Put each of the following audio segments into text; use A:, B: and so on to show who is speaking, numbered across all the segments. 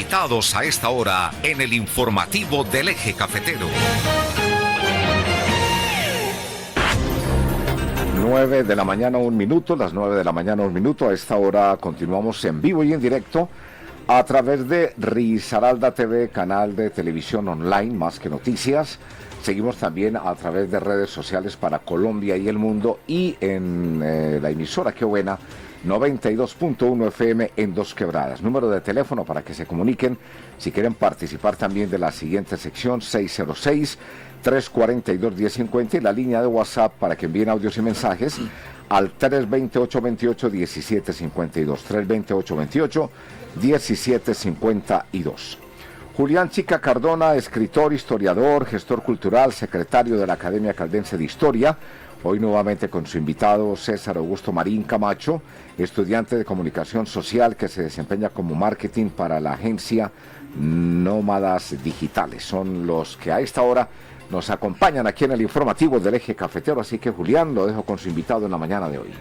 A: invitados a esta hora en el informativo del Eje Cafetero.
B: 9 de la mañana, 1 minuto, las 9 de la mañana, 1 minuto. A esta hora continuamos en vivo y en directo a través de Risaralda TV, canal de televisión online, Más que Noticias. Seguimos también a través de redes sociales para Colombia y el mundo y en la emisora Qué Buena, 92.1 FM en Dos Quebradas. Número de teléfono para que se comuniquen si quieren participar también de la siguiente sección, 606-342-1050, y la línea de WhatsApp para que envíen audios y mensajes al 328-28-1752, 328-28-1752. Julián Chica Cardona, escritor, historiador, gestor cultural, secretario de la Academia Caldense de Historia, hoy nuevamente con su invitado César Augusto Marín Camacho, estudiante de comunicación social que se desempeña como marketing para la agencia Nómadas Digitales. Son los que a esta hora nos acompañan aquí en el informativo del Eje Cafetero, así que Julián, lo dejo con su invitado en la mañana de hoy.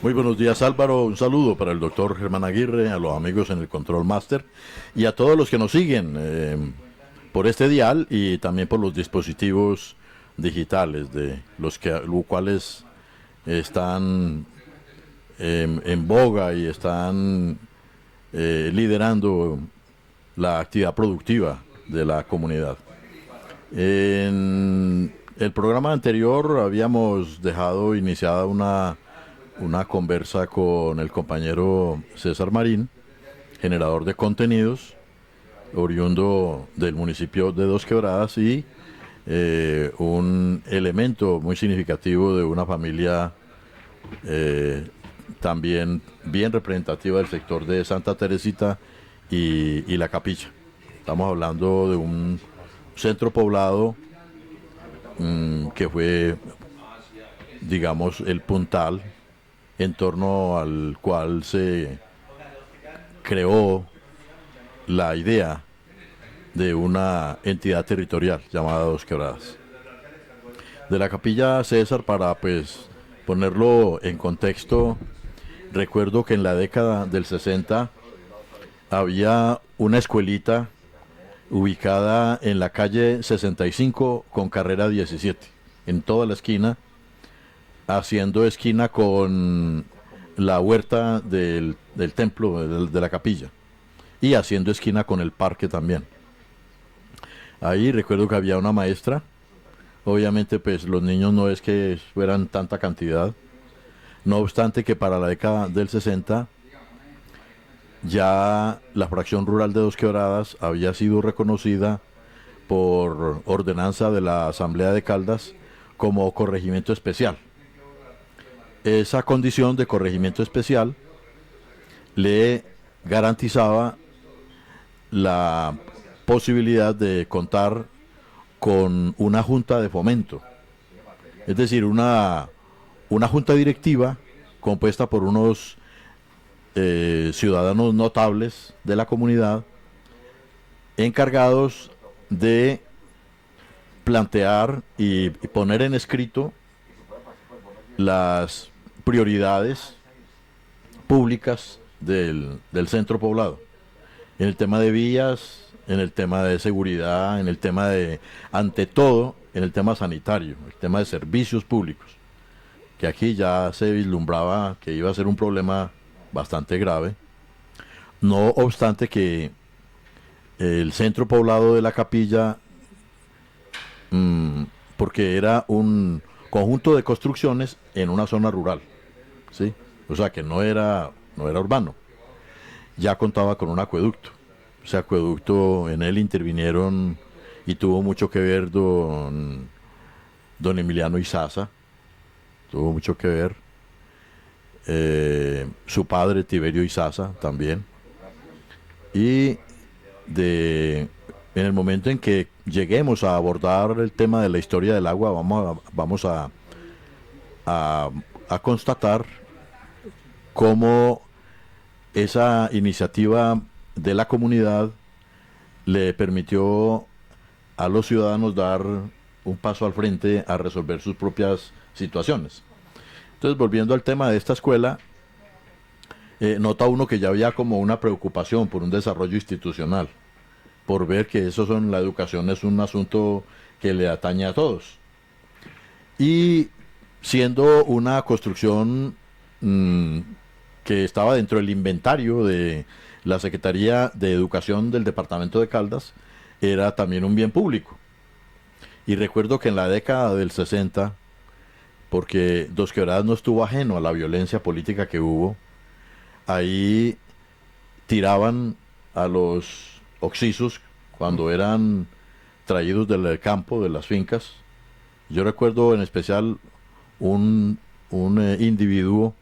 C: Muy buenos días, Álvaro, un saludo para el doctor Germán Aguirre, a los amigos en el Control Master y a todos los que nos siguen por este dial y también por los dispositivos digitales de los cuales están en boga y están liderando la actividad productiva de la comunidad. En el programa anterior habíamos dejado iniciada una conversa con el compañero César Marín, generador de contenidos, oriundo del municipio de Dos Quebradas y un elemento muy significativo de una familia también bien representativa del sector de Santa Teresita y La Capilla. Estamos hablando de un centro poblado que fue, digamos, el puntal en torno al cual se creó la idea de una entidad territorial llamada Dos Quebradas. De La Capilla, César, para pues ponerlo en contexto, recuerdo que en la década del 60 había una escuelita ubicada en la calle 65 con carrera 17, en toda la esquina, haciendo esquina con la huerta del templo de la capilla y haciendo esquina con el parque también. Ahí recuerdo que había una maestra, obviamente pues los niños no es que fueran tanta cantidad, no obstante que para la década del 60 ya la fracción rural de Dos Quebradas había sido reconocida por ordenanza de la Asamblea de Caldas como corregimiento especial. Esa condición de corregimiento especial le garantizaba la posibilidad de contar con una junta de fomento, es decir, una junta directiva compuesta por unos ciudadanos notables de la comunidad encargados de plantear y poner en escrito las prioridades públicas del centro poblado, en el tema de vías, en el tema de seguridad, en el tema de, ante todo, en el tema sanitario, el tema de servicios públicos, que aquí ya se vislumbraba que iba a ser un problema bastante grave, no obstante que el centro poblado de La Capilla, porque era un conjunto de construcciones en una zona rural, ¿sí? O sea que no era urbano, ya contaba con un acueducto. Ese acueducto, en él intervinieron y tuvo mucho que ver don Emiliano Izaza, tuvo mucho que ver. Su padre Tiberio Izaza también, y en el momento en que lleguemos a abordar el tema de la historia del agua vamos a constatar cómo esa iniciativa de la comunidad le permitió a los ciudadanos dar un paso al frente a resolver sus propias situaciones. Entonces, volviendo al tema de esta escuela, nota uno que ya había como una preocupación por un desarrollo institucional. por ver que la educación es un asunto que le atañe a todos. Y siendo una construcción que estaba dentro del inventario de la Secretaría de Educación del Departamento de Caldas, era también un bien público. Y recuerdo que en la década del 60, porque Dos Quebradas no estuvo ajeno a la violencia política que hubo, ahí tiraban a los oxisos cuando eran traídos del campo, de las fincas. Yo recuerdo en especial un individuo,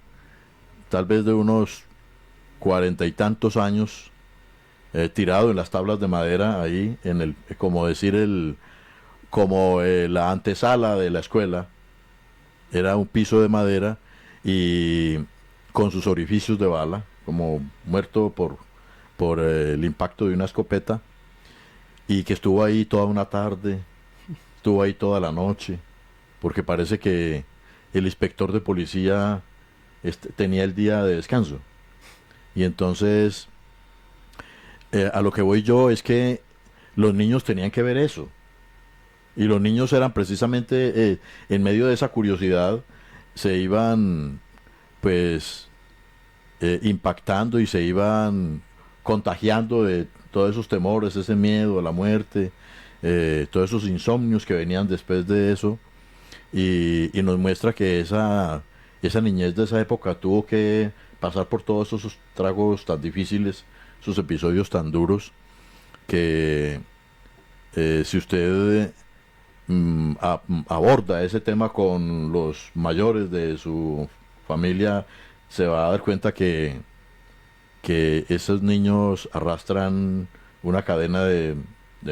C: tal vez de unos 40 y tantos años, tirado en las tablas de madera ahí, como decir, la antesala de la escuela. Era un piso de madera y con sus orificios de bala, como muerto por el impacto de una escopeta, y que estuvo ahí toda una tarde, estuvo ahí toda la noche, porque parece que el inspector de policía tenía el día de descanso. Y entonces, a lo que voy yo es que los niños tenían que ver eso. Y los niños eran precisamente, en medio de esa curiosidad, se iban, pues, impactando y se iban contagiando de todos esos temores, ese miedo a la muerte, todos esos insomnios que venían después de eso. Y nos muestra que esa niñez de esa época tuvo que pasar por todos esos tragos tan difíciles, esos episodios tan duros, que si usted aborda ese tema con los mayores de su familia, se va a dar cuenta que esos niños arrastran una cadena de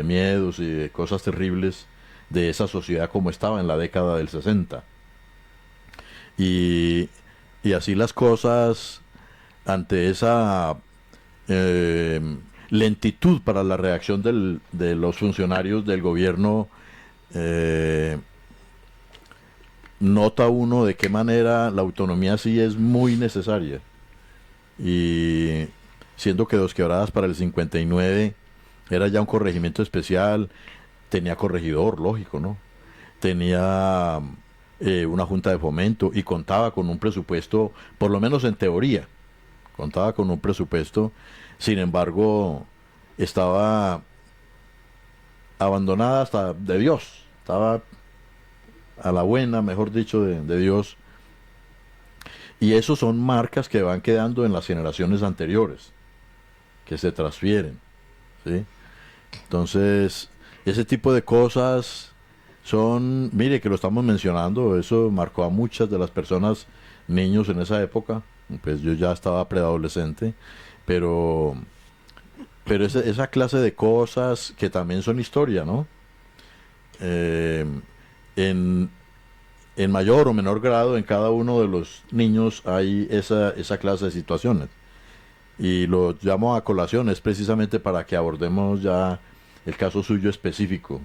C: miedos y de cosas terribles de esa sociedad como estaba en la década del 60. Y así las cosas, ante esa lentitud para la reacción de los funcionarios del gobierno, nota uno de qué manera la autonomía sí es muy necesaria. Y siendo que Dos Quebradas para el 59 era ya un corregimiento especial, tenía corregidor, lógico, ¿no? Tenía una junta de fomento y contaba con un presupuesto, por lo menos en teoría, contaba con un presupuesto. Sin embargo, estaba abandonada hasta de Dios, estaba a la buena, mejor dicho, de Dios. Y esos son marcas que van quedando en las generaciones anteriores, que se transfieren, ¿sí? Entonces, ese tipo de cosas son, mire que lo estamos mencionando, eso marcó a muchas de las personas, niños en esa época. Pues yo ya estaba preadolescente, pero esa clase de cosas que también son historia, ¿no? En mayor o menor grado en cada uno de los niños hay esa clase de situaciones. Y lo llamo a colación es precisamente para que abordemos ya el caso suyo específico,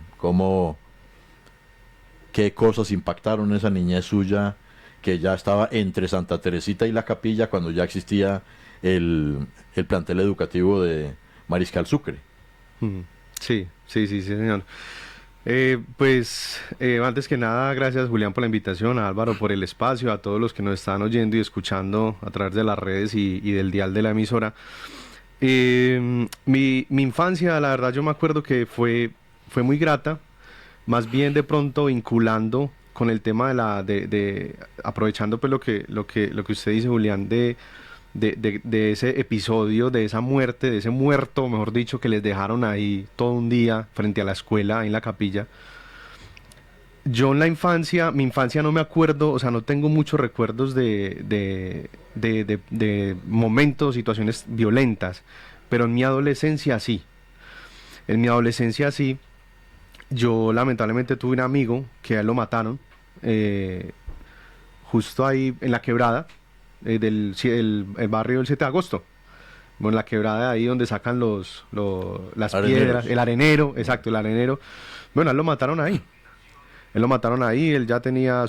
C: qué cosas impactaron esa niñez suya, que ya estaba entre Santa Teresita y la Capilla cuando ya existía el plantel educativo de Mariscal Sucre.
D: Sí, señor. Antes que nada, gracias Julián por la invitación, a Álvaro por el espacio, a todos los que nos están oyendo y escuchando a través de las redes y del dial de la emisora. Mi infancia, la verdad, yo me acuerdo que fue muy grata, más bien de pronto vinculando con el tema aprovechando pues lo que usted dice, Julián, de ese episodio, de esa muerte, de ese muerto, mejor dicho, que les dejaron ahí todo un día frente a la escuela, ahí en la capilla. Yo en mi infancia no me acuerdo, o sea, no tengo muchos recuerdos de momentos, situaciones violentas, pero en mi adolescencia sí. En mi adolescencia sí, yo lamentablemente tuve un amigo que a él lo mataron, justo ahí en la quebrada, el barrio del 7 de agosto. Bueno, la quebrada de ahí donde sacan las piedras, el arenero, exacto, el arenero. Bueno, a él lo mataron ahí. Él ya tenía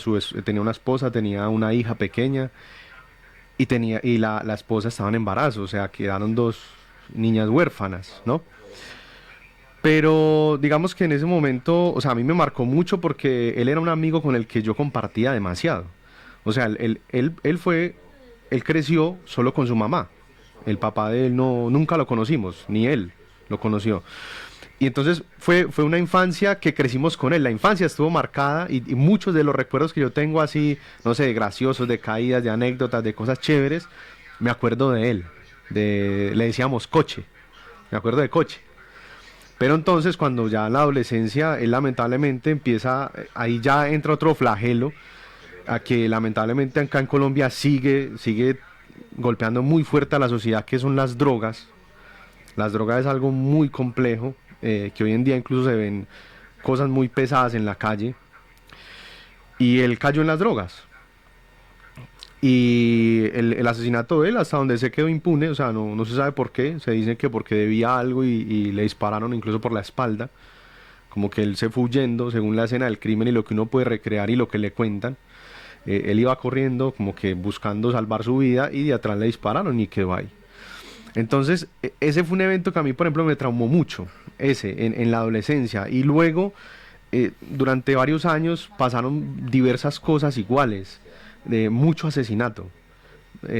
D: una esposa, tenía una hija pequeña y la esposa estaba en embarazo, o sea, quedaron dos niñas huérfanas, ¿no? Pero digamos que en ese momento, o sea, a mí me marcó mucho porque él era un amigo con el que yo compartía demasiado. O sea, él creció solo con su mamá. El papá de él no, nunca lo conocimos, ni él lo conoció. Y entonces fue una infancia que crecimos con él. La infancia estuvo marcada y muchos de los recuerdos que yo tengo así, no sé, de graciosos, de caídas, de anécdotas, de cosas chéveres, me acuerdo de él. Le decíamos Coche, me acuerdo de Coche. Pero entonces cuando ya en la adolescencia, él lamentablemente empieza, ahí ya entra otro flagelo, a que lamentablemente acá en Colombia sigue golpeando muy fuerte a la sociedad, que son las drogas. Las drogas es algo muy complejo, que hoy en día incluso se ven cosas muy pesadas en la calle. Y él cayó en las drogas. Y el asesinato de él, hasta donde se quedó impune, o sea, no se sabe por qué. Se dice que porque debía algo y le dispararon incluso por la espalda. Como que él se fue huyendo, según la escena del crimen y lo que uno puede recrear y lo que le cuentan. Él iba corriendo, como que buscando salvar su vida, y de atrás le dispararon y quedó ahí. Entonces, ese fue un evento que a mí, por ejemplo, me traumó mucho, en la adolescencia. Y luego, durante varios años, pasaron diversas cosas iguales, de mucho asesinato.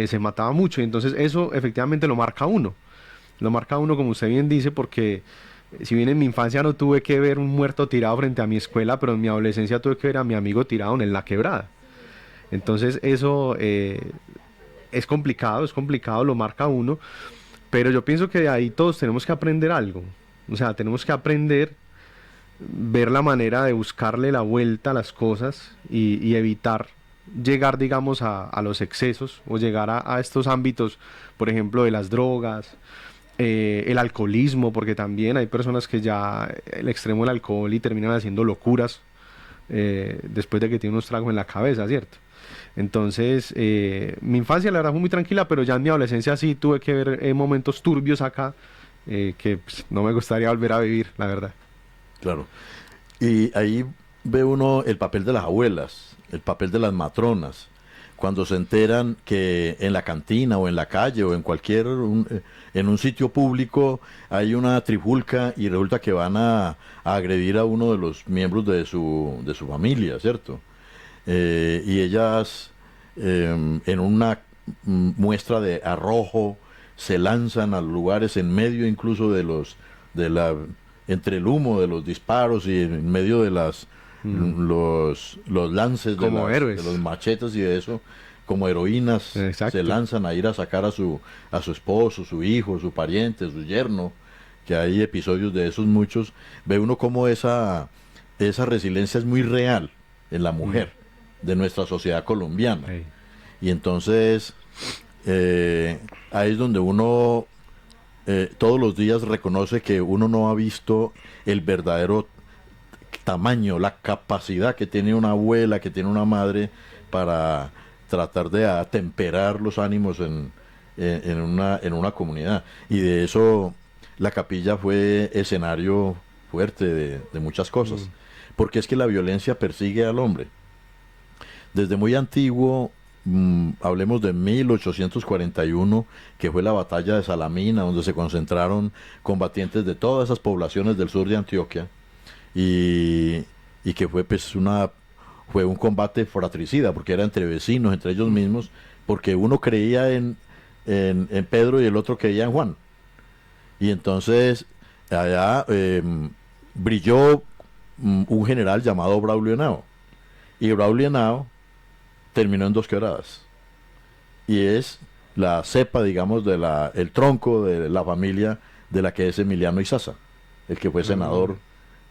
D: Se mataba mucho, y entonces eso efectivamente lo marca a uno. Lo marca a uno, como usted bien dice, porque si bien en mi infancia no tuve que ver un muerto tirado frente a mi escuela, pero en mi adolescencia tuve que ver a mi amigo tirado en la quebrada. Entonces eso es complicado, lo marca a uno. Pero yo pienso que de ahí todos tenemos que aprender algo. O sea, tenemos que aprender, ver la manera de buscarle la vuelta a las cosas y evitar llegar, digamos, a los excesos o llegar a estos ámbitos, por ejemplo, de las drogas, el alcoholismo, porque también hay personas que ya el extremo del alcohol y terminan haciendo locuras después de que tienen unos tragos en la cabeza, ¿cierto? Entonces, mi infancia la verdad fue muy tranquila, pero ya en mi adolescencia sí tuve que ver momentos turbios acá que pues, no me gustaría volver a vivir, la verdad.
C: Claro. Y ahí ve uno el papel de las abuelas, el papel de las matronas, cuando se enteran que en la cantina o en la calle o en en un sitio público hay una trifulca y resulta que van a agredir a uno de los miembros de su familia, ¿cierto? Y ellas en una muestra de arrojo se lanzan a lugares en medio incluso entre el humo de los disparos y en medio de los lances
D: como héroes,
C: de los machetes y de eso, como heroínas.
D: Exacto.
C: Se lanzan a ir a sacar a su esposo, su hijo, su pariente, su yerno, que hay episodios de esos muchos. Ve uno como esa resiliencia es muy real en la mujer de nuestra sociedad colombiana.
D: Hey.
C: Y entonces ahí es donde uno todos los días reconoce que uno no ha visto el verdadero tamaño, la capacidad que tiene una abuela, que tiene una madre para tratar de atemperar los ánimos en una comunidad. Y de eso la capilla fue escenario fuerte de muchas cosas. Porque es que la violencia persigue al hombre. Desde muy antiguo, hablemos de 1841, que fue la batalla de Salamina, donde se concentraron combatientes de todas esas poblaciones del sur de Antioquia, y que fue pues fue un combate fratricida, porque era entre vecinos, entre ellos mismos, porque uno creía en Pedro y el otro creía en Juan. Y entonces allá brilló un general llamado Braulio Henao, y Braulio Henao terminó en Dos Quebradas, y es la cepa, digamos, el tronco de la familia de la que es Emiliano Izaza, el que fue senador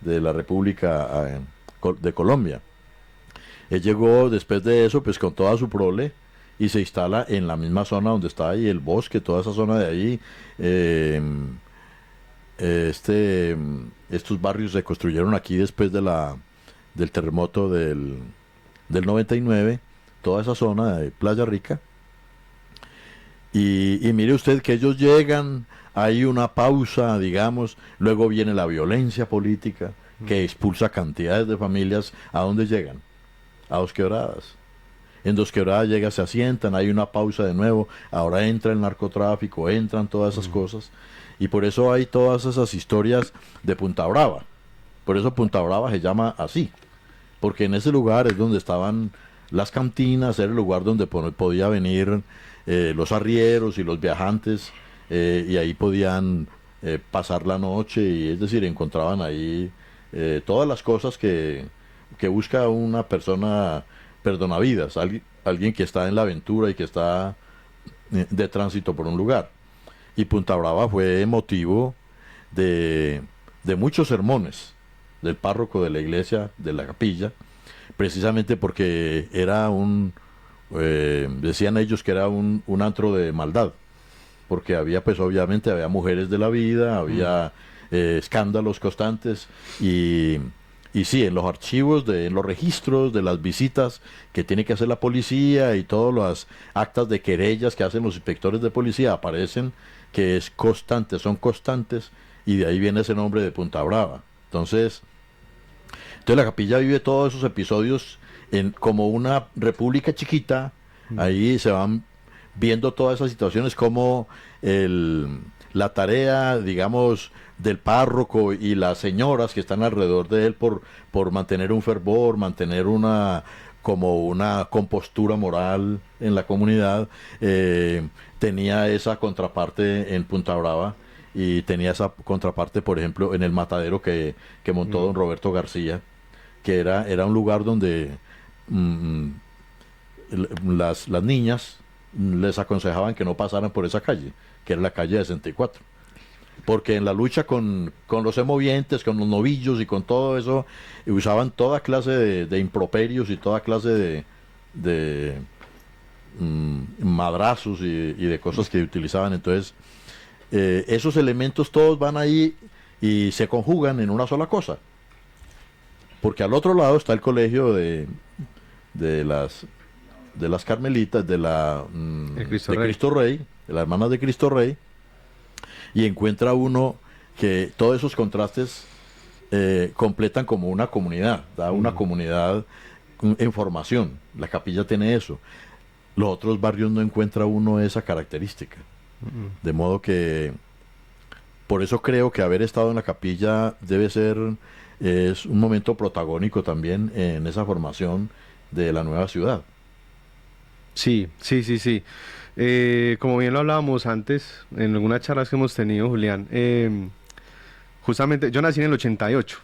C: de la República de Colombia. Él llegó después de eso pues con toda su prole y se instala en la misma zona donde está ahí el bosque, toda esa zona de ahí. Estos barrios se construyeron aquí después del terremoto del 99, toda esa zona de Playa Rica. Y mire usted que ellos llegan, hay una pausa, digamos, luego viene la violencia política que expulsa cantidades de familias. ¿A dónde llegan? A Dos Quebradas. En Dos Quebradas llega, se asientan, hay una pausa de nuevo, ahora entra el narcotráfico, entran todas esas cosas, Y por eso hay todas esas historias de Punta Brava. Por eso Punta Brava se llama así. Porque en ese lugar es donde estaban las cantinas, era el lugar donde podía venir los arrieros y los viajantes, y ahí podían pasar la noche, y es decir, encontraban ahí todas las cosas que busca una persona perdonavidas, alguien que está en la aventura y que está de tránsito por un lugar. Y Punta Brava fue motivo de muchos sermones del párroco de la iglesia, de la capilla, precisamente porque era decían ellos que era un antro de maldad, porque había, pues obviamente, había mujeres de la vida, había escándalos constantes, y sí, en los archivos, en los registros de las visitas que tiene que hacer la policía y todas las actas de querellas que hacen los inspectores de policía, aparecen que es constante, son constantes, y de ahí viene ese nombre de Punta Brava. Entonces la capilla vive todos esos episodios como una república chiquita. Ahí se van viendo todas esas situaciones, como la tarea, digamos, del párroco y las señoras que están alrededor de él por mantener un fervor, mantener una compostura moral en la comunidad. Tenía esa contraparte en Punta Brava, y tenía esa contraparte, por ejemplo, en el matadero que montó don Roberto García, que era un lugar donde las niñas les aconsejaban que no pasaran por esa calle, que era la calle 64. Porque en la lucha con los semovientes, con los novillos y con todo eso, usaban toda clase de improperios y toda clase de madrazos y de cosas que utilizaban. Entonces, esos elementos todos van ahí y se conjugan en una sola cosa. Porque al otro lado está el colegio de las Carmelitas, de Cristo Rey, de las hermanas de Cristo Rey, y encuentra uno que todos esos contrastes completan como una comunidad, una comunidad en formación. La capilla tiene eso. Los otros barrios no encuentra uno esa característica. De modo que, por eso creo que haber estado en la capilla es un momento protagónico también en esa formación de la nueva ciudad.
D: Sí. Como bien lo hablábamos antes, en algunas charlas que hemos tenido, Julián, justamente yo nací en el 88.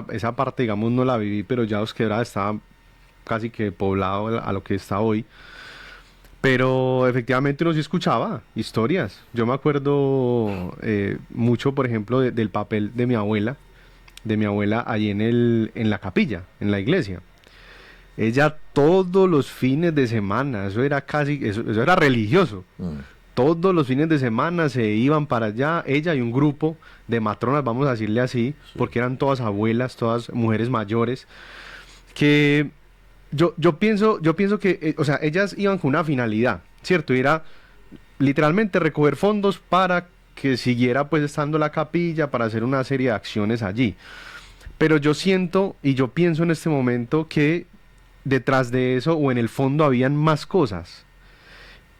D: Esa parte, digamos, no la viví, pero ya Dos Quebradas estaba casi que poblado a lo que está hoy. Pero efectivamente uno sí escuchaba historias. Yo me acuerdo mucho, por ejemplo, del papel de mi abuela ahí en la capilla, en la iglesia. Ella todos los fines de semana, eso era religioso. Todos los fines de semana se iban para allá, ella y un grupo de matronas, vamos a decirle así, sí, porque eran todas abuelas, todas mujeres mayores, que yo pienso que, o sea, ellas iban con una finalidad, ¿cierto? Y era literalmente recoger fondos para que siguiera pues estando la capilla, para hacer una serie de acciones allí. Pero yo siento y yo pienso en este momento que detrás de eso o en el fondo habían más cosas.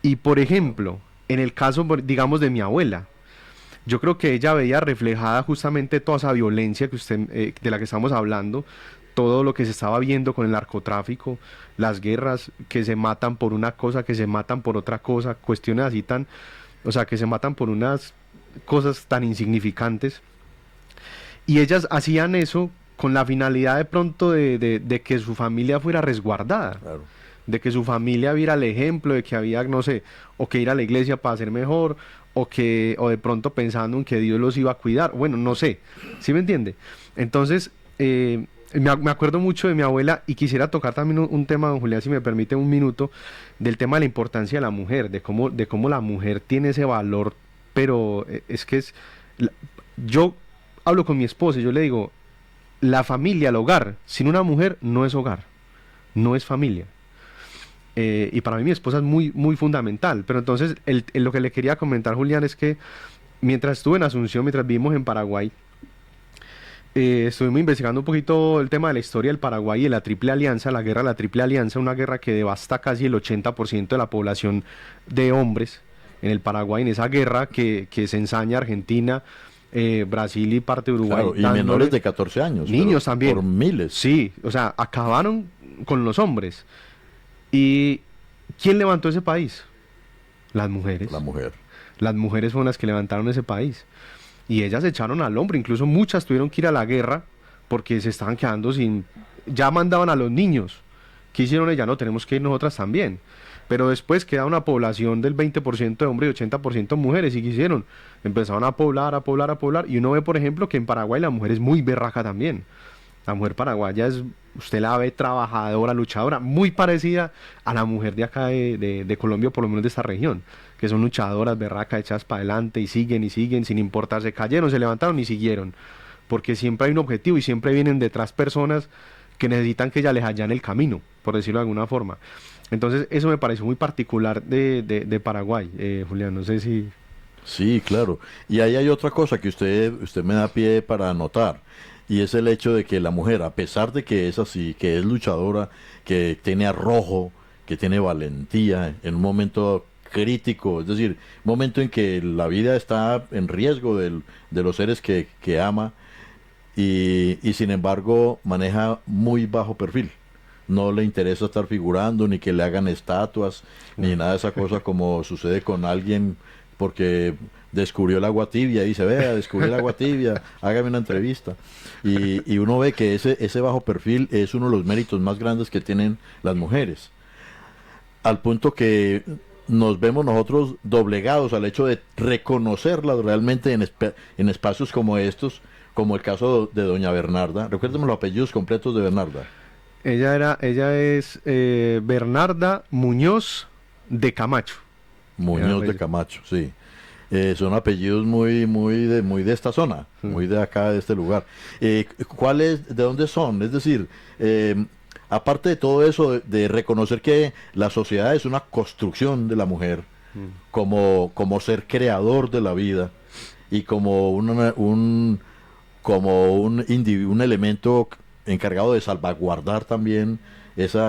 D: Y por ejemplo, en el caso, digamos, de mi abuela, yo creo que ella veía reflejada justamente toda esa violencia que de la que estamos hablando, todo lo que se estaba viendo con el narcotráfico, las guerras, que se matan por una cosa, que se matan por otra cosa, cuestiones así o sea, que se matan por unas cosas tan insignificantes. Y ellas hacían eso con la finalidad de pronto de que su familia fuera resguardada. Claro. De que su familia viera el ejemplo, de que había, no sé, o que ir a la iglesia para ser mejor, o de pronto pensando en que Dios los iba a cuidar, bueno, no sé, ¿sí me entiende? Entonces, me acuerdo mucho de mi abuela, y quisiera tocar también un tema, don Julián, si me permite un minuto, del tema de la importancia de la mujer, de cómo la mujer tiene ese valor, pero yo hablo con mi esposa y yo le digo, la familia, el hogar, sin una mujer no es hogar, no es familia. Y para mí mi esposa es muy, muy fundamental. Pero entonces lo que le quería comentar, Julián, es que mientras estuve en Asunción, mientras vivimos en Paraguay, estuvimos investigando un poquito el tema de la historia del Paraguay y de la Triple Alianza, la guerra de la Triple Alianza, una guerra que devasta casi el 80% de la población de hombres en el Paraguay, en esa guerra que se ensaña Argentina, Brasil y parte de Uruguay.
C: Claro, y menores de 14 años.
D: Niños también.
C: Por miles.
D: Sí, o sea, acabaron con los hombres. ¿Y quién levantó ese país? Las mujeres.
C: La mujer.
D: Las mujeres fueron las que levantaron ese país. Y ellas se echaron al hombro, incluso muchas tuvieron que ir a la guerra porque se estaban quedando sin... Ya mandaban a los niños. ¿Qué hicieron ellas? No, tenemos que ir nosotras también. Pero después queda una población del 20% de hombres y 80% mujeres. ¿Y qué hicieron? Empezaron a poblar, a poblar, a poblar. Y uno ve, por ejemplo, que en Paraguay la mujer es muy berraca también. La mujer paraguaya es, usted la ve trabajadora, luchadora, muy parecida a la mujer de acá de Colombia, por lo menos de esta región, que son luchadoras, berracas, echadas para adelante y siguen, sin importar, se cayeron, se levantaron y siguieron, porque siempre hay un objetivo y siempre vienen detrás personas que necesitan que ella les allanen el camino, por decirlo de alguna forma. Entonces eso me pareció muy particular de Paraguay, Julián, no sé si...
C: Sí, claro. Y ahí hay otra cosa que usted me da pie para anotar. Y es el hecho de que la mujer, a pesar de que es así, que es luchadora, que tiene arrojo, que tiene valentía en un momento crítico, es decir, un momento en que la vida está en riesgo de los seres que ama, y sin embargo maneja muy bajo perfil. No le interesa estar figurando, ni que le hagan estatuas, ni nada de esa cosa como sucede con alguien porque descubrió el agua tibia y dice, vea, descubrí el agua tibia, hágame una entrevista. Y uno ve que ese bajo perfil es uno de los méritos más grandes que tienen las mujeres. Al punto que nos vemos nosotros doblegados al hecho de reconocerlas realmente en espacios como estos, como el caso de doña Bernarda. Recuérdeme los apellidos completos de Bernarda.
D: Ella es Bernarda Muñoz de Camacho.
C: Muñoz de Camacho, sí. Son apellidos muy de esta zona, muy de acá, de este lugar. ¿De dónde son? Es decir, aparte de todo eso, de reconocer que la sociedad es una construcción de la mujer, como ser de la vida y como un elemento encargado de salvaguardar también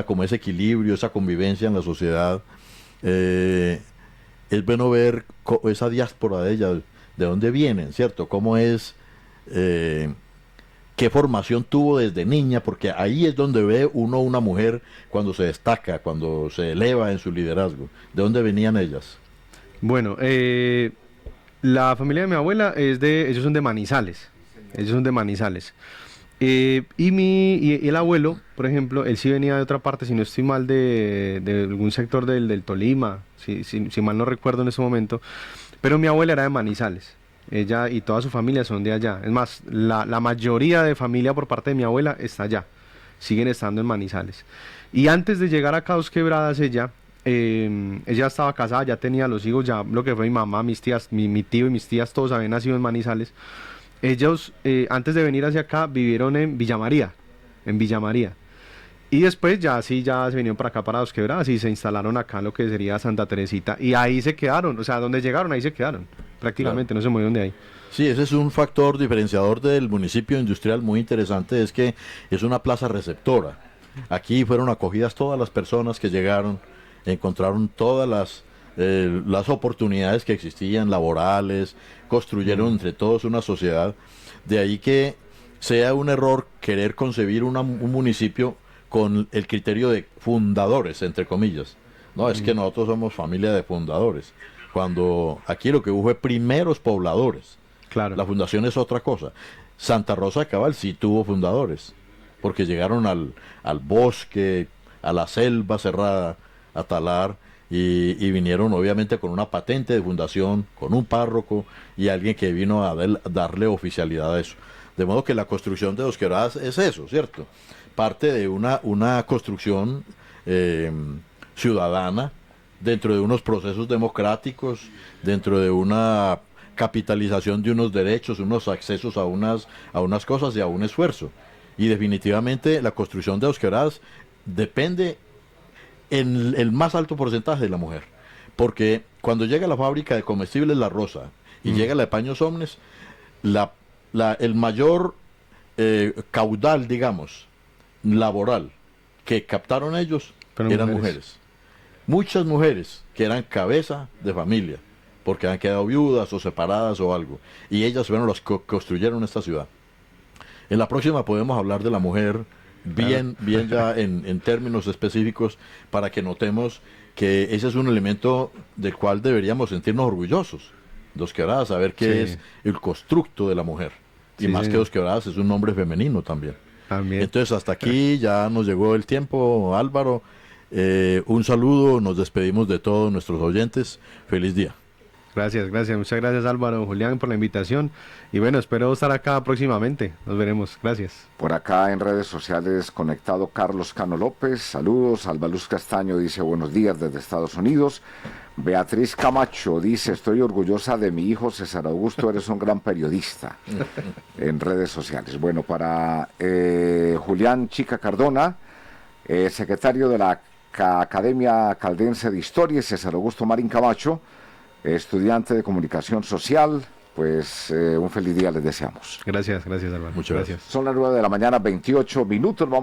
C: como ese equilibrio, esa convivencia en la sociedad. Es bueno ver esa diáspora de ella, de dónde vienen, ¿cierto? Cómo es, qué formación tuvo desde niña, porque ahí es donde ve uno una mujer cuando se destaca, cuando se eleva en su liderazgo. ¿De dónde venían ellas?
D: Bueno, la familia de mi abuela ellos son de Manizales. Ellos son de Manizales. Y el abuelo, por ejemplo, él sí venía de otra parte, si no estoy mal, de algún sector del Tolima, si mal no recuerdo en ese momento, pero mi abuela era de Manizales, ella y toda su familia son de allá, es más, la mayoría de familia por parte de mi abuela está allá, siguen estando en Manizales. Y antes de llegar acá a Dos Quebradas, ella estaba casada, ya tenía los hijos, ya lo que fue mi mamá, mis tías, mi tío y mis tías, todos habían nacido en Manizales. Ellos, antes de venir hacia acá, vivieron en Villa María. Y después ya se vinieron para acá, para Dos Quebradas, y se instalaron acá en lo que sería Santa Teresita. Y ahí se quedaron, o sea, donde llegaron, ahí se quedaron. Prácticamente, claro. No se movieron de ahí.
C: Sí, ese es un factor diferenciador del municipio industrial muy interesante, es que es una plaza receptora. Aquí fueron acogidas todas las personas que llegaron, encontraron todas las oportunidades que existían, laborales, construyeron entre todos una sociedad. De ahí que sea un error querer concebir un municipio con el criterio de fundadores, entre comillas. No, es que nosotros somos familia de fundadores, cuando aquí lo que hubo fue primeros pobladores.
D: Claro.
C: La fundación es otra cosa. Santa Rosa de Cabal sí tuvo fundadores, porque llegaron al bosque, a la selva cerrada, a talar, y vinieron obviamente con una patente de fundación, con un párroco y alguien que vino a darle oficialidad a eso. De modo que la construcción de Dos Quebradas es eso, ¿cierto? Parte de una construcción ciudadana dentro de unos procesos democráticos, dentro de una capitalización de unos derechos, unos accesos a unas cosas y a un esfuerzo. Y definitivamente la construcción de Dos Quebradas depende en el más alto porcentaje de la mujer, porque cuando llega la fábrica de comestibles La Rosa y llega la de Paños Omnes, el mayor caudal, digamos, laboral que captaron ellos eran mujeres. Muchas mujeres que eran cabeza de familia, porque han quedado viudas o separadas o algo. Y ellas fueron las que construyeron esta ciudad. En la próxima podemos hablar de la mujer bien ya en términos específicos, para que notemos que ese es un elemento del cual deberíamos sentirnos orgullosos. Dos Quebradas, saber que es el constructo de la mujer. Y más que Dos Quebradas es un nombre femenino también. Entonces hasta aquí ya nos llegó el tiempo, Álvaro. Un saludo, nos despedimos de todos nuestros oyentes. Feliz día.
D: Gracias, muchas gracias Álvaro, Julián, por la invitación, y bueno, espero estar acá próximamente, nos veremos, gracias.
B: Por acá en redes sociales conectado Carlos Cano López, saludos. Alba Luz Castaño dice buenos días desde Estados Unidos. Beatriz Camacho dice estoy orgullosa de mi hijo César Augusto, eres un gran periodista. En redes sociales. Bueno, para Julián Chica Cardona, secretario de la Academia Caldense de Historia, César Augusto Marín Camacho, estudiante de comunicación social, pues un feliz día les deseamos.
D: Gracias Álvaro.
C: Muchas gracias.
B: Son las 9 de la mañana, 28 minutos. Vamos